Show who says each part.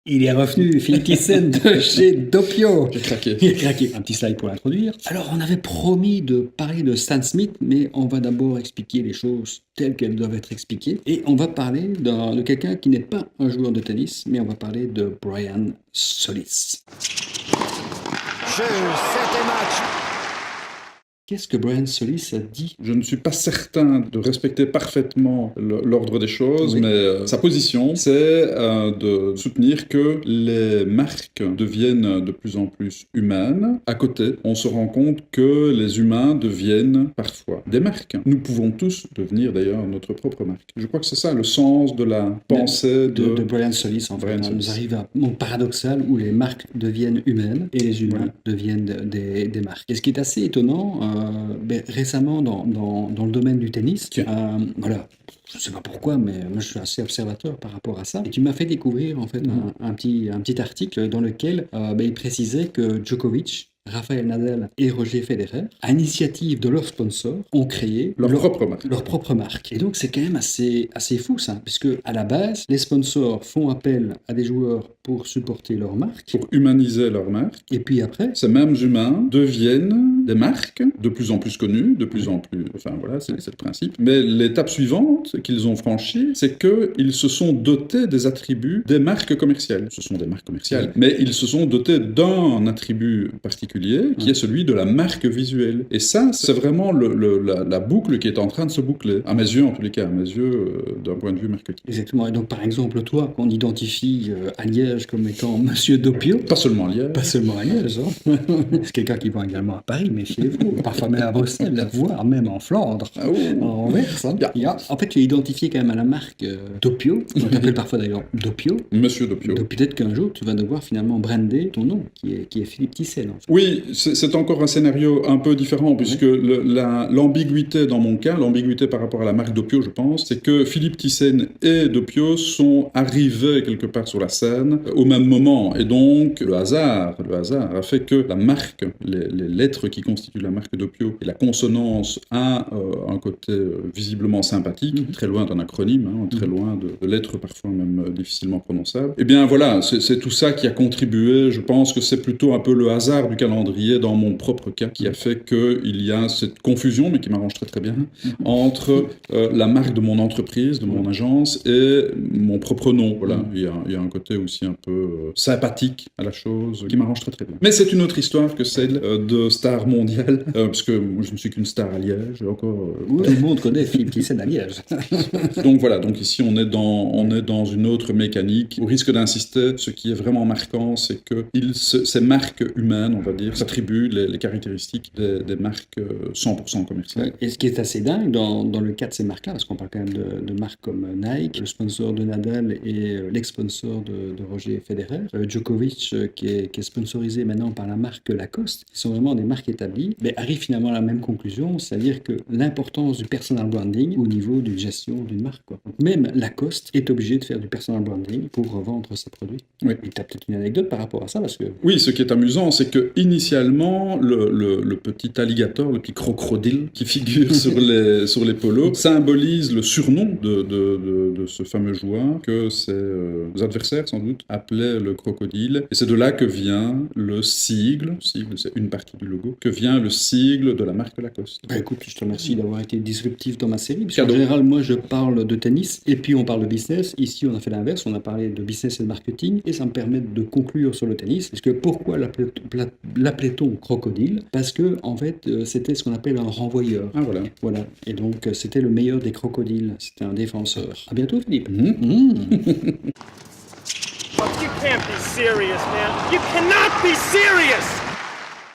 Speaker 1: Il est revenu, Philippe Thyssen de chez Doppio.
Speaker 2: J'ai craqué.
Speaker 1: Il a craqué. Un petit slide pour l'introduire. Alors, on avait promis de parler de Stan Smith, mais on va d'abord expliquer les choses telles qu'elles doivent être expliquées. Et on va parler de quelqu'un qui n'est pas un joueur de tennis, mais on va parler de Brian Solis.
Speaker 3: Jeu, 7 match.
Speaker 1: Qu'est-ce que Brian Solis a dit?
Speaker 2: Je ne suis pas certain de respecter parfaitement l'ordre des choses,
Speaker 1: Oui.
Speaker 2: mais sa position, c'est de soutenir que les marques deviennent de plus en plus humaines. À côté, on se rend compte que les humains deviennent parfois des marques. Nous pouvons tous devenir d'ailleurs notre propre marque. Je crois que c'est ça le sens de la pensée
Speaker 1: de Brian Solis. En fait,
Speaker 2: Brian
Speaker 1: on
Speaker 2: Solis.
Speaker 1: nous arrive à un monde paradoxal où les marques deviennent humaines et les humains deviennent des marques. Et ce qui est assez étonnant, récemment dans le domaine du tennis, voilà, je ne sais pas pourquoi, mais moi je suis assez observateur par rapport à ça. Et tu m'as fait découvrir en fait un petit article dans lequel il précisait que Djokovic, Rafael Nadal et Roger Federer, à l'initiative de leurs sponsors, ont créé
Speaker 2: leur
Speaker 1: propre marque. Et donc c'est quand même assez fou ça, puisque à la base, les sponsors font appel à des joueurs pour supporter leur marque.
Speaker 2: Pour humaniser leur marque.
Speaker 1: Et puis après,
Speaker 2: ces mêmes humains deviennent des marques de plus en plus connues, de plus en plus... Enfin voilà, c'est le principe. Mais l'étape suivante qu'ils ont franchie, c'est qu'ils se sont dotés des attributs des marques commerciales. Ce sont des marques commerciales, mais ils se sont dotés d'un attribut particulier qui est celui de la marque visuelle. Et ça, c'est vraiment la boucle qui est en train de se boucler. À mes yeux, en tous les cas, à mes yeux, d'un point de vue marketing.
Speaker 1: Exactement. Et donc, par exemple, toi, qu'on identifie à Liège comme étant Monsieur Doppio.
Speaker 2: Pas seulement à Liège.
Speaker 1: Pas seulement à Liège. Hein. C'est quelqu'un qui vend également à Paris, méfiez-vous. Parfois même à Bruxelles, voire même en Flandre. En Anvers. Hein. En fait, tu es identifié quand même à la marque Doppio. On t'appelle parfois d'ailleurs Doppio.
Speaker 2: Monsieur Doppio.
Speaker 1: Donc peut-être qu'un jour, tu vas devoir finalement brander ton nom, qui est Philippe Thyssen. En fait.
Speaker 2: Oui, c'est encore un scénario un peu différent, puisque l'ambiguïté dans mon cas, l'ambiguïté par rapport à la marque Doppio, je pense, c'est que Philippe Thyssen et Doppio sont arrivés quelque part sur la scène au même moment. Et donc, le hasard a fait que la marque, les lettres qui constituent la marque Doppio et la consonance a un côté visiblement sympathique, très loin d'un acronyme, très loin de lettres parfois même difficilement prononçables. Eh bien voilà, c'est tout ça qui a contribué. Je pense que c'est plutôt un peu le hasard du calendrier dans mon propre cas qui a fait qu'il y a cette confusion, mais qui m'arrange très très bien, entre la marque de mon entreprise, de mon agence et mon propre nom. Voilà, il y a un côté aussi un peu sympathique à la chose qui m'arrange très très bien. Mais c'est une autre histoire que celle de star mondiale, parce que moi je ne suis qu'une star à Liège. Encore,
Speaker 1: tout le monde connaît Philippe Thyssen à Liège.
Speaker 2: Donc voilà, donc ici on est dans une autre mécanique. Au risque d'insister, ce qui est vraiment marquant, c'est que ces marques humaines, on va dire, s'attribuent les caractéristiques des marques 100% commerciales.
Speaker 1: Et ce qui est assez dingue dans le cas de ces marques-là, parce qu'on parle quand même de marques comme Nike, le sponsor de Nadal et l'ex-sponsor de Roger Federer, Djokovic qui est sponsorisé maintenant par la marque Lacoste, qui sont vraiment des marques établies, mais arrive finalement à la même conclusion, c'est-à-dire que l'importance du personal branding au niveau d'une gestion d'une marque. Quoi. Donc même Lacoste est obligé de faire du personal branding pour revendre ses produits.
Speaker 2: Oui.
Speaker 1: Et tu as peut-être une anecdote par rapport à ça, parce que...
Speaker 2: Oui, ce qui est amusant, c'est que initialement, le petit alligator, le petit crocodile qui figure sur les polos, symbolise le surnom de ce fameux joueur que ses adversaires, sans doute, appelaient le crocodile. Et c'est de là que vient le sigle, c'est une partie du logo, que vient le sigle de la marque Lacoste.
Speaker 1: Bah écoute, je te remercie d'avoir été disruptif dans ma série, parce qu'en général, moi, je parle de tennis, et puis on parle de business. Ici, on a fait l'inverse, on a parlé de business et de marketing, et ça me permet de conclure sur le tennis, parce que pourquoi l'appelait-on crocodile? Parce que, en fait, c'était ce qu'on appelle un renvoyeur.
Speaker 2: Ah voilà.
Speaker 1: Voilà. Et donc, c'était le meilleur des crocodiles. C'était un défenseur. À bientôt, Philippe.
Speaker 3: You can't be serious, man. You cannot be serious!